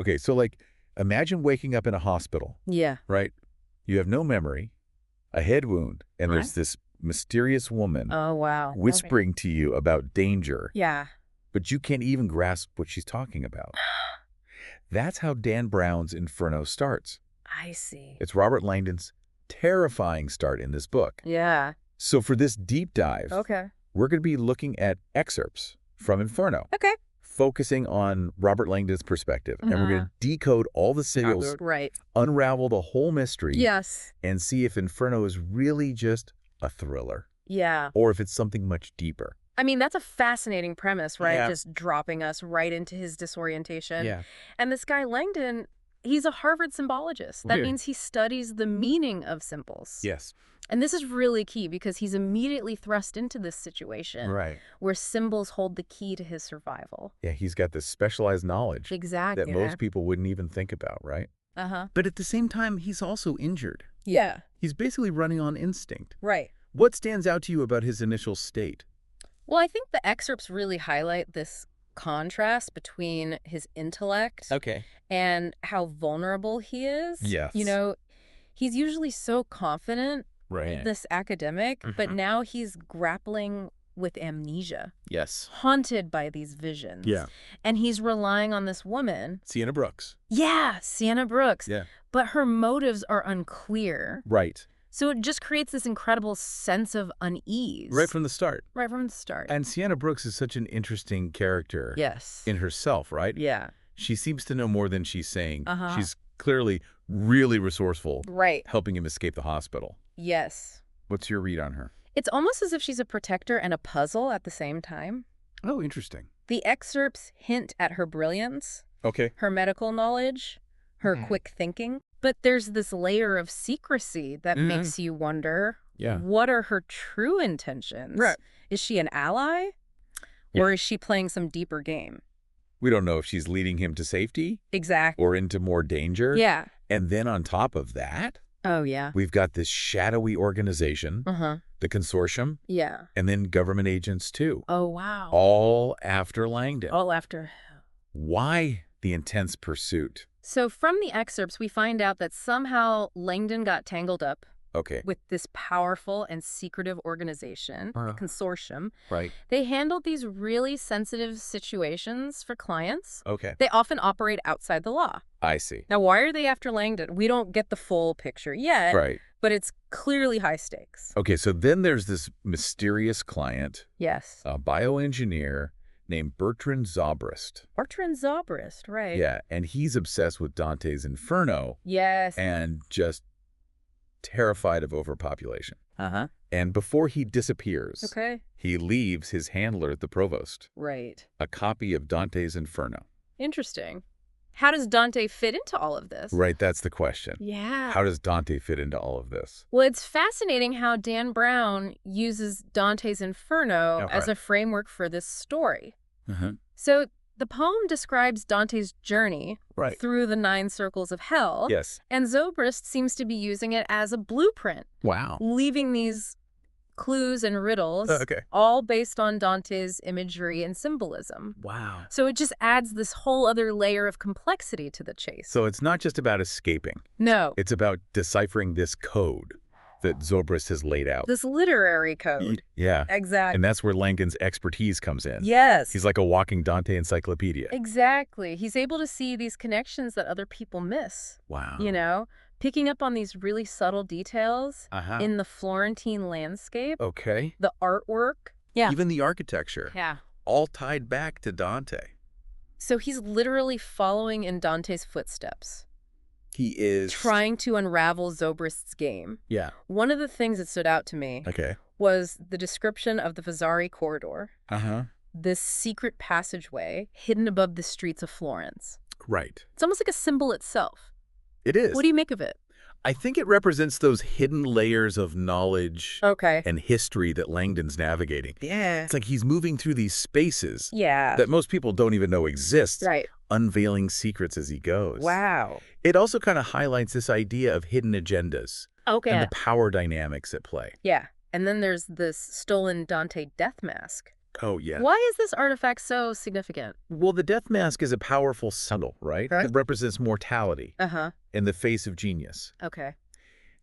Okay, so like, imagine waking up in a hospital, Yeah. right? You have no memory, a head wound, and there's this mysterious woman Oh, wow. whispering to you about danger, Yeah. but you can't even grasp what she's talking about. That's how Dan Brown's Inferno starts. I see. It's Robert Langdon's terrifying start in this book. Yeah. So for this deep dive, Okay. we're going to be looking at excerpts from Inferno, Okay. focusing on Robert Langdon's perspective. And we're going to decode all the signals, Right. unravel the whole mystery, Yes. and see if Inferno is really just a thriller Yeah. or if it's something much deeper. I mean, that's a fascinating premise, right? Yeah. Just dropping us right into his disorientation. Yeah. And this guy, Langdon, he's a Harvard symbologist. That Weird. means he studies the meaning of symbols. Yes. And this is really key because he's immediately thrust into this situation Right. where symbols hold the key to his survival. Yeah, he's got this specialized knowledge Exactly. that most people wouldn't even think about, right? Uh-huh. But at the same time, he's also injured. Yeah. He's basically running on instinct. Right. What stands out to you about his initial state? Well, I think the excerpts really highlight this contrast between his intellect Okay. and how vulnerable he is. Yes. You know, he's usually so confident, Right. this academic, but now he's grappling with amnesia, Yes. haunted by these visions. Yeah. And he's relying on this woman. Sienna Brooks. Yeah, Sienna Brooks. Yeah. But her motives are unclear. Right. So it just creates this incredible sense of unease. Right from the start. Right from the start. And Sienna Brooks is such an interesting character Yes. in herself, right? Yeah. She seems to know more than she's saying. Uh-huh. She's clearly really resourceful, Right. helping him escape the hospital. Yes. What's your read on her? It's almost as if she's a protector and a puzzle at the same time. Oh, interesting. The excerpts hint at her brilliance, Okay. her medical knowledge, her quick thinking. But there's this layer of secrecy that makes you wonder, Yeah. what are her true intentions? Right. Is she an ally? Yeah. Or is she playing some deeper game? We don't know if she's leading him to safety Exactly. or into more danger. Yeah. And then on top of that, Oh, yeah. we've got this shadowy organization, Uh-huh. the consortium, Yeah. and then government agents too, Oh, wow. all after Langdon. All after. Why the intense pursuit? So from the excerpts, we find out that somehow Langdon got tangled up Okay. with this powerful and secretive organization, Uh-huh. consortium. Right. They handled these really sensitive situations for clients. Okay. They often operate outside the law. I see. Now, why are they after Langdon? We don't get the full picture yet, Right. but it's clearly high stakes. Okay, so then there's this mysterious client, Yes. a bioengineer named Bertrand Zobrist. Bertrand Zobrist, right. Yeah, and he's obsessed with Dante's Inferno Yes. and just terrified of overpopulation. Uh-huh. And before he disappears, Okay. he leaves his handler, the provost, Right. a copy of Dante's Inferno. Interesting. How does Dante fit into all of this? Right, that's the question. Yeah. How does Dante fit into all of this? Well, it's fascinating how Dan Brown uses Dante's Inferno Okay. as a framework for this story. Uh-huh. So the poem describes Dante's journey Right. through the 9 circles of hell, Yes. and Zobrist seems to be using it as a blueprint, Wow. leaving these clues and riddles, Okay. all based on Dante's imagery and symbolism. Wow. So it just adds this whole other layer of complexity to the chase. So it's not just about escaping. No, It's about deciphering this code that Zobrist has laid out. this literary code. Yeah. Exactly. And that's where Langdon's expertise comes in. Yes. He's like a walking Dante encyclopedia. Exactly. He's able to see these connections that other people miss, Wow. you know, picking up on these really subtle details Uh-huh. in the Florentine landscape, Okay. the artwork. Yeah. Even the architecture. Yeah. All tied back to Dante. So he's literally following in Dante's footsteps, He is... trying to unravel Zobrist's game. Yeah. One of the things that stood out to me Okay. was the description of the Vasari corridor, Uh-huh. this secret passageway hidden above the streets of Florence. Right. It's almost like a symbol itself. It is. What do you make of it? I think it represents those hidden layers of knowledge Okay. and history that Langdon's navigating. Yeah. It's like he's moving through these spaces Yeah. that most people don't even know exist, Right. unveiling secrets as he goes. Wow. It also kind of highlights this idea of hidden agendas Okay. and the power dynamics at play. Yeah. And then there's this stolen Dante death mask. Oh, yeah. Why is this artifact so significant? Well, the death mask is a powerful symbol, right? Right. It represents mortality Uh-huh. in the face of genius. Okay.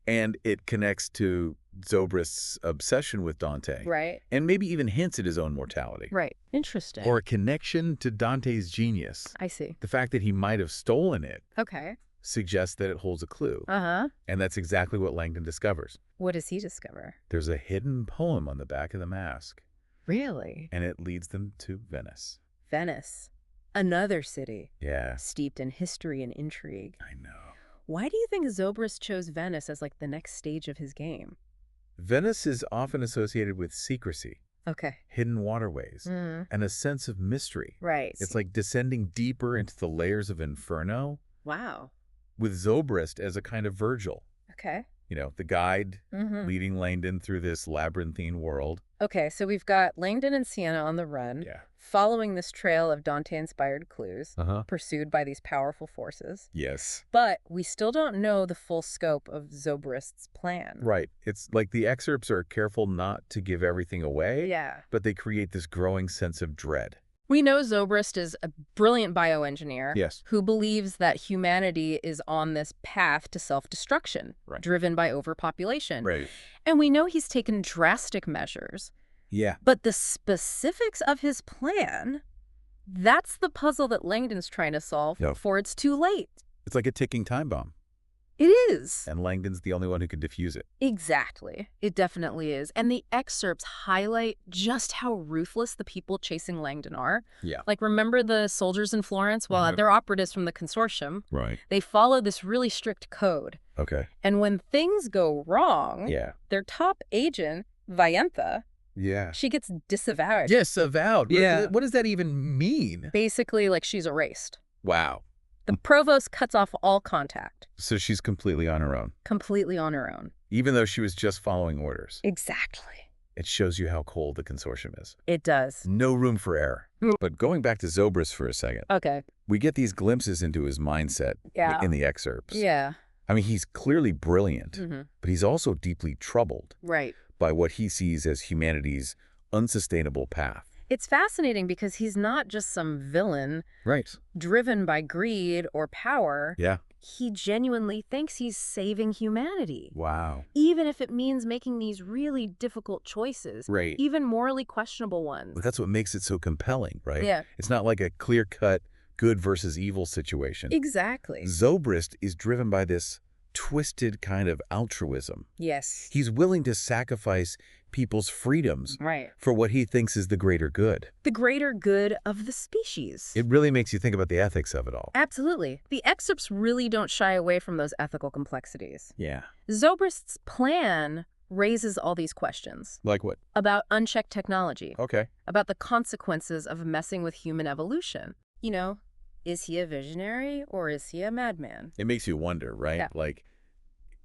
And it connects to Zobrist's obsession with Dante. Right. And maybe even hints at his own mortality. Right. Interesting. Or a connection to Dante's genius. I see. The fact that he might have stolen it Okay. suggests that it holds a clue. Uh-huh. And that's exactly what Langdon discovers. What does he discover? There's a hidden poem on the back of the mask. Really? And it leads them to Venice. Venice. Another city. Yeah. Steeped in history and intrigue. I know. Why do you think Zobrist chose Venice as like the next stage of his game? Venice is often associated with secrecy, Okay. hidden waterways, and a sense of mystery. Right. It's like descending deeper into the layers of Inferno, Wow. with Zobrist as a kind of Virgil. Okay. You know, the guide Mm-hmm. leading Langdon through this labyrinthine world. Okay, so we've got Landon and Sienna on the run, Yeah. following this trail of Dante-inspired clues, Uh-huh. pursued by these powerful forces. Yes. But we still don't know the full scope of Zobrist's plan. Right. It's like the excerpts are careful not to give everything away, Yeah. but they create this growing sense of dread. We know Zobrist is a brilliant bioengineer Yes. who believes that humanity is on this path to self-destruction, Right. driven by overpopulation. Right. And we know he's taken drastic measures. Yeah. But the specifics of his plan, that's the puzzle that Langdon's trying to solve Yep. before it's too late. It's like a ticking time bomb, It is. and Langdon's the only one who can defuse it. Exactly. It definitely is. And the excerpts highlight just how ruthless the people chasing Langdon are. Yeah. Like, remember the soldiers in Florence? Well, Mhm. they're operatives from the consortium. Right. They follow this really strict code. Okay. And when things go wrong, Yeah. their top agent, Vayantha, Yeah. she gets disavowed. Yes, avowed. Yeah. What does that even mean? Basically, like, she's erased. Wow. The provost cuts off all contact, So she's completely on her own, completely on her own. even though she was just following orders. Exactly. It shows you how cold the consortium is. It does. No room for error. Mm. But going back to Zobrist for a second, Okay. we get these glimpses into his mindset Yeah. in the excerpts. Yeah. I mean, he's clearly brilliant, but he's also deeply troubled Right. by what he sees as humanity's unsustainable path. It's fascinating because he's not just some villain Right. driven by greed or power. Yeah. He genuinely thinks he's saving humanity. Wow. Even if it means making these really difficult choices. Right. Even morally questionable ones. But that's what makes it so compelling, right? Yeah. It's not like a clear-cut good versus evil situation. Exactly. Zobrist is driven by this twisted kind of altruism. Yes. He's willing to sacrifice people's freedoms Right. for what he thinks is the greater good. The greater good of the species. It really makes you think about the ethics of it all. Absolutely. The excerpts really don't shy away from those ethical complexities. Yeah. Zobrist's plan raises all these questions Like what? about unchecked technology, Okay. about the consequences of messing with human evolution. You know, is he a visionary or is he a madman? It makes you wonder, right? Yeah. Like,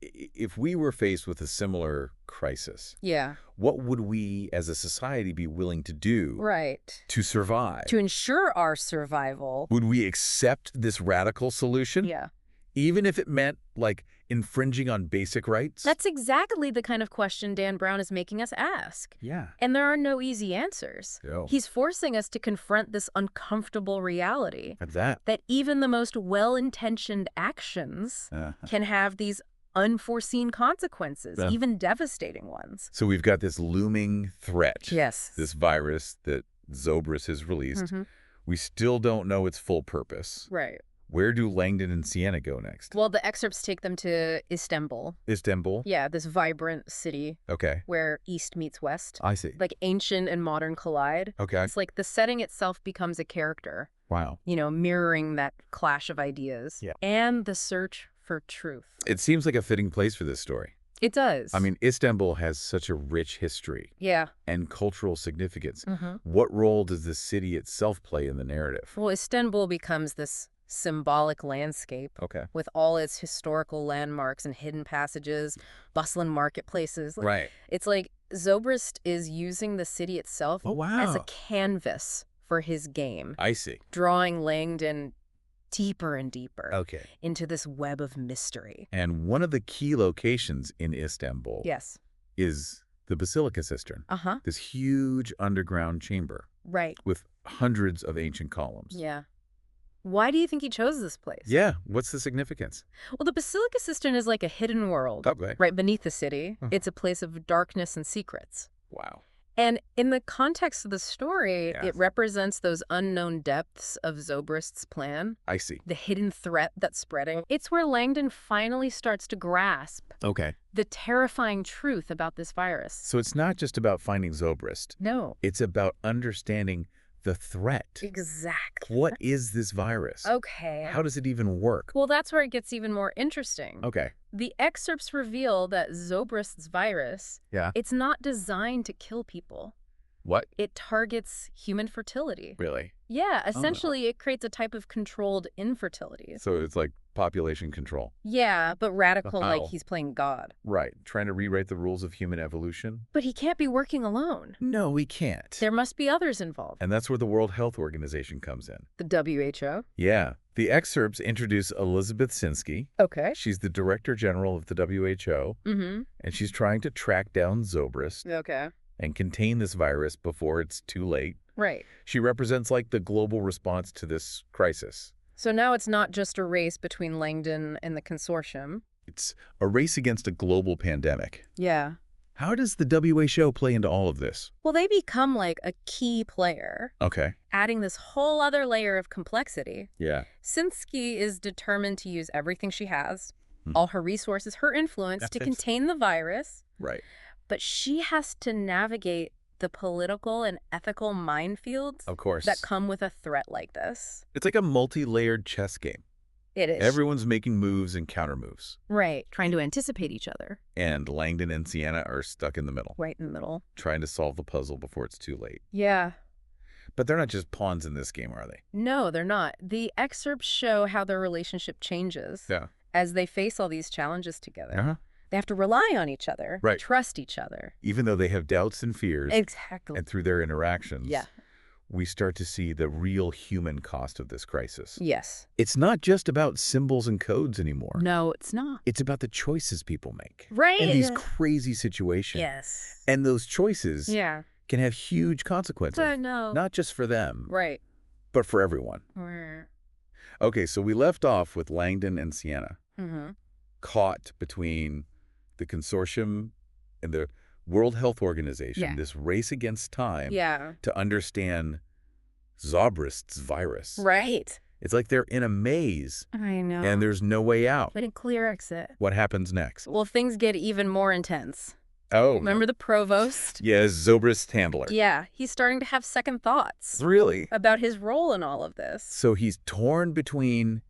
if we were faced with a similar crisis, Yeah. what would we as a society be willing to do Right. to survive? To ensure our survival. Would we accept this radical solution? Yeah. Even if it meant, like, infringing on basic rights? That's exactly the kind of question Dan Brown is making us ask. Yeah. And there are no easy answers. Oh. He's forcing us to confront this uncomfortable reality At that. that even the most well-intentioned actions can have these unforeseen consequences, Yeah. even devastating ones. So we've got this looming threat. Yes. This virus that Zobrist has released. Mhm. We still don't know its full purpose. Right. Where do Langdon and Sienna go next? Well, the excerpts take them to Istanbul. Istanbul? Yeah, this vibrant city Okay. where East meets West. I see. Like ancient and modern collide. Okay. It's like the setting itself becomes a character, Wow. you know, mirroring that clash of ideas. Yeah. And the search for truth. It seems like a fitting place for this story. It does. I mean, Istanbul has such a rich history yeah. and cultural significance. Mm-hmm. What role does the city itself play in the narrative? Well, Istanbul becomes this symbolic landscape Okay. with all its historical landmarks and hidden passages, bustling marketplaces. Right. It's like Zobrist is using the city itself Oh, wow. as a canvas for his game, I see. drawing Langdon deeper and deeper Okay. into this web of mystery. And one of the key locations in Istanbul Yes. is the basilica cistern. Uh-huh. This huge underground chamber Right. with hundreds of ancient columns. Yeah. Why do you think he chose this place? Yeah, what's the significance? Well, the basilica cistern is like a hidden world. Okay. Right beneath the city. Huh. It's a place of darkness and secrets. Wow. And in the context of the story, Yeah. it represents those unknown depths of Zobrist's plan, I see. the hidden threat that's spreading. It's where Langdon finally starts to grasp Okay. the terrifying truth about this virus. So it's not just about finding Zobrist. No. It's about understanding the threat. Exactly. What is this virus? Okay. How does it even work? Well, that's where it gets even more interesting. Okay. The excerpts reveal that Zobrist's virus, Yeah. it's not designed to kill people. What? It targets human fertility. Really? Yeah, essentially it creates a type of controlled infertility. So it's like population control. Yeah, but radical, like Wow. he's playing God. Right. Trying to rewrite the rules of human evolution? But he can't be working alone. No, we can't. There must be others involved. And that's where the World Health Organization comes in. The WHO? Yeah. The excerpts introduce Elizabeth Sinsky. Okay. She's the Director General of the WHO, Mm-hmm. and she's trying to track down Zobrist Okay. and contain this virus before it's too late. Right. She represents like the global response to this crisis. So now it's not just a race between Langdon and the consortium. It's a race against a global pandemic. Yeah. How does the WHO play into all of this? Well, they become like a key player, Okay. adding this whole other layer of complexity. Yeah. Sinsky is determined to use everything she has, Hmm. all her resources, her influence, to Methods. contain the virus. Right. But she has to navigate the political and ethical minefields Of course. that come with a threat like this. It's like a multi-layered chess game. It is. Everyone's making moves and counter moves. Right. Trying to anticipate each other. And Landon and Sienna are stuck in the middle, Right in the middle. trying to solve the puzzle before it's too late. Yeah. But they're not just pawns in this game, are they? No, they're not. The excerpts show how their relationship changes Yeah. as they face all these challenges together. Uh-huh. They have to rely on each other, Right. trust each other. Even though they have doubts and fears, Exactly. and through their interactions, Yeah. we start to see the real human cost of this crisis. Yes. It's not just about symbols and codes anymore. No, it's not. It's about the choices people make. Right. In these crazy situations. Yes. And those choices Yeah. can have huge consequences. I know. Not just for them, Right. but for everyone. Okay, so we left off with Langdon and Sienna, Mm-hmm. caught between the consortium and the World Health Organization, Yeah. this race against time Yeah. to understand Zobrist's virus. Right. It's like they're in a maze I know. and there's no way out. But a clear exit. What happens next? Well, things get even more intense. Oh, Remember the provost? yeah, Zobrist's handler. Yeah. He's starting to have second thoughts Really? about his role in all of this. So he's torn between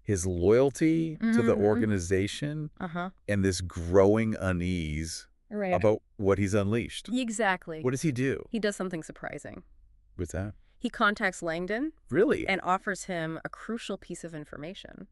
his loyalty to the Mhm. organization Uh-huh. and this growing unease Right. about what he's unleashed. Exactly. What does he do? He does something surprising. What's that? He contacts Langdon Really? and offers him a crucial piece of information.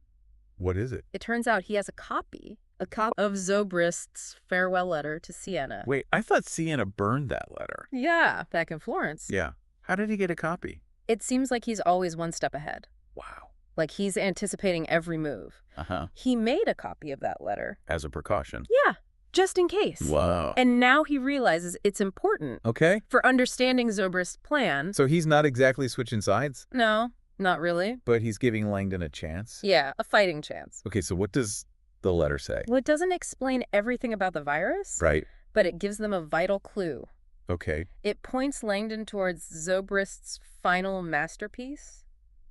What is it? It turns out he has a copy of Zobrist's farewell letter to Sienna. Wait, I thought Sienna burned that letter. Yeah, back in Florence. Yeah. How did he get a copy? It seems like he's always one step ahead. Wow. Like he's anticipating every move. Uh-huh. He made a copy of that letter. As a precaution. Yeah, just in case. Wow. And now he realizes it's important Okay. for understanding Zobrist's plan. So he's not exactly switching sides, No, not really. but he's giving Langdon a chance? Yeah, a fighting chance. Okay, so what does the letter say? Well, it doesn't explain everything about the virus, Right. but it gives them a vital clue. Okay. It points Langdon towards Zobrist's final masterpiece.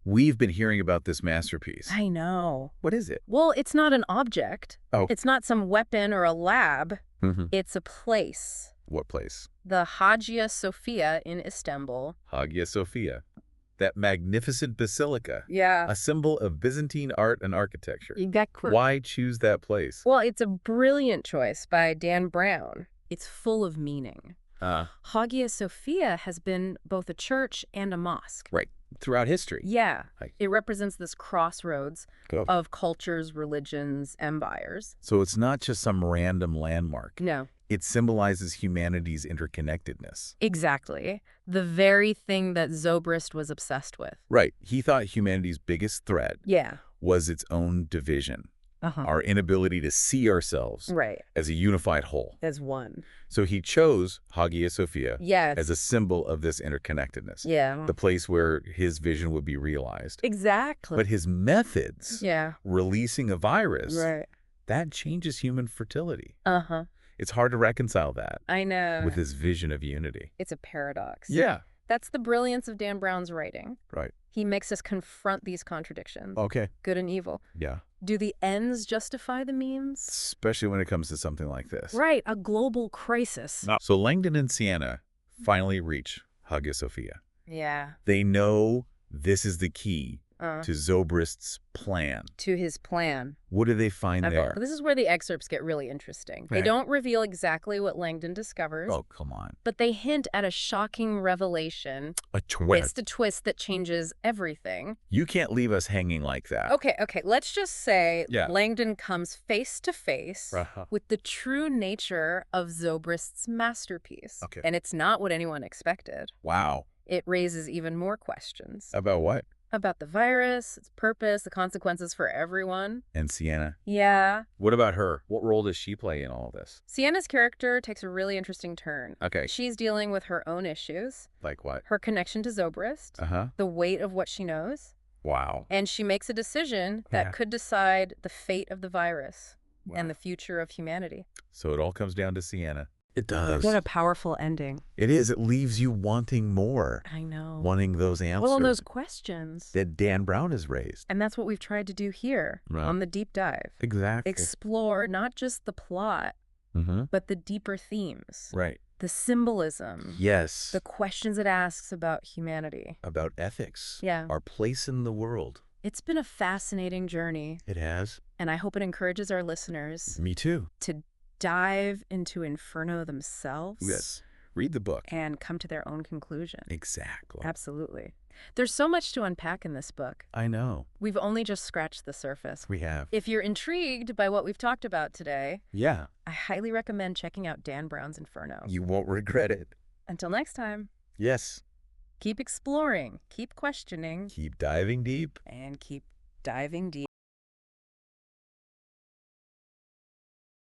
We've been hearing about this masterpiece. I know. What is it? Well, it's not an object. Oh. It's not some weapon or a lab. Mm-hmm. It's a place. What place? The Hagia Sophia in Istanbul. Hagia Sophia. That magnificent basilica. Yeah. A symbol of Byzantine art and architecture. Exactly. Why choose that place? Well, it's a brilliant choice by Dan Brown. It's full of meaning. Hagia Sophia has been both a church and a mosque. Right. Throughout history. Yeah. Right. It represents this crossroads Go. of cultures, religions, empires. So it's not just some random landmark. No. It symbolizes humanity's interconnectedness. Exactly. The very thing that Zobrist was obsessed with. Right. He thought humanity's biggest threat Yeah. was its own division. our inability to see ourselves as a unified whole. As one. So he chose Hagia Sophia Yes. as a symbol of this interconnectedness. Yeah. The place where his vision would be realized. Exactly. But his methods, yeah. releasing a virus, Right. that changes human fertility. Uh-huh. It's hard to reconcile that I know. with his vision of unity. It's a paradox. Yeah. That's the brilliance of Dan Brown's writing. Right. He makes us confront these contradictions. Okay. Good and evil. Yeah. Do the ends justify the means? Especially when it comes to something like this. Right, a global crisis. So Langdon and Sienna finally reach Hagia Sophia. Yeah. They know this is the key to Zobrist's plan. To his plan. What do they find there? This is where the excerpts get really interesting. They don't reveal exactly what Langdon discovers. Oh, come on. But they hint at a shocking revelation. A twist. It's the twist that changes everything. You can't leave us hanging like that. Okay. Let's just say Yeah. Langdon comes face to face with the true nature of Zobrist's masterpiece. Okay. And it's not what anyone expected. Wow. It raises even more questions. About what? About the virus, its purpose, the consequences for everyone. And Sienna? Yeah. What about her? What role does she play in all this? Sienna's character takes a really interesting turn. Okay. She's dealing with her own issues. Like what? Her connection to Zobrist. The weight of what she knows. Wow. And she makes a decision that could decide the fate of the virus and the future of humanity. So it all comes down to Sienna. It does. What a powerful ending. It is. It leaves you wanting more. I know. Wanting those answers. Well, and those questions. That Dan Brown has raised. And that's what we've tried to do here on the deep dive. Exactly. Explore not just the plot, but the deeper themes. Right. The symbolism. Yes. The questions it asks about humanity. About ethics. Yeah. Our place in the world. It's been a fascinating journey. It has. And I hope it encourages our listeners. Me too. To dive into Inferno themselves. Yes. Read the book. And come to their own conclusion. Exactly. Absolutely. There's so much to unpack in this book. I know. We've only just scratched the surface. We have. If you're intrigued by what we've talked about today, yeah, I highly recommend checking out Dan Brown's Inferno. You won't regret it. Until next time. Yes. Keep exploring, keep questioning. Keep diving deep. And keep diving deep.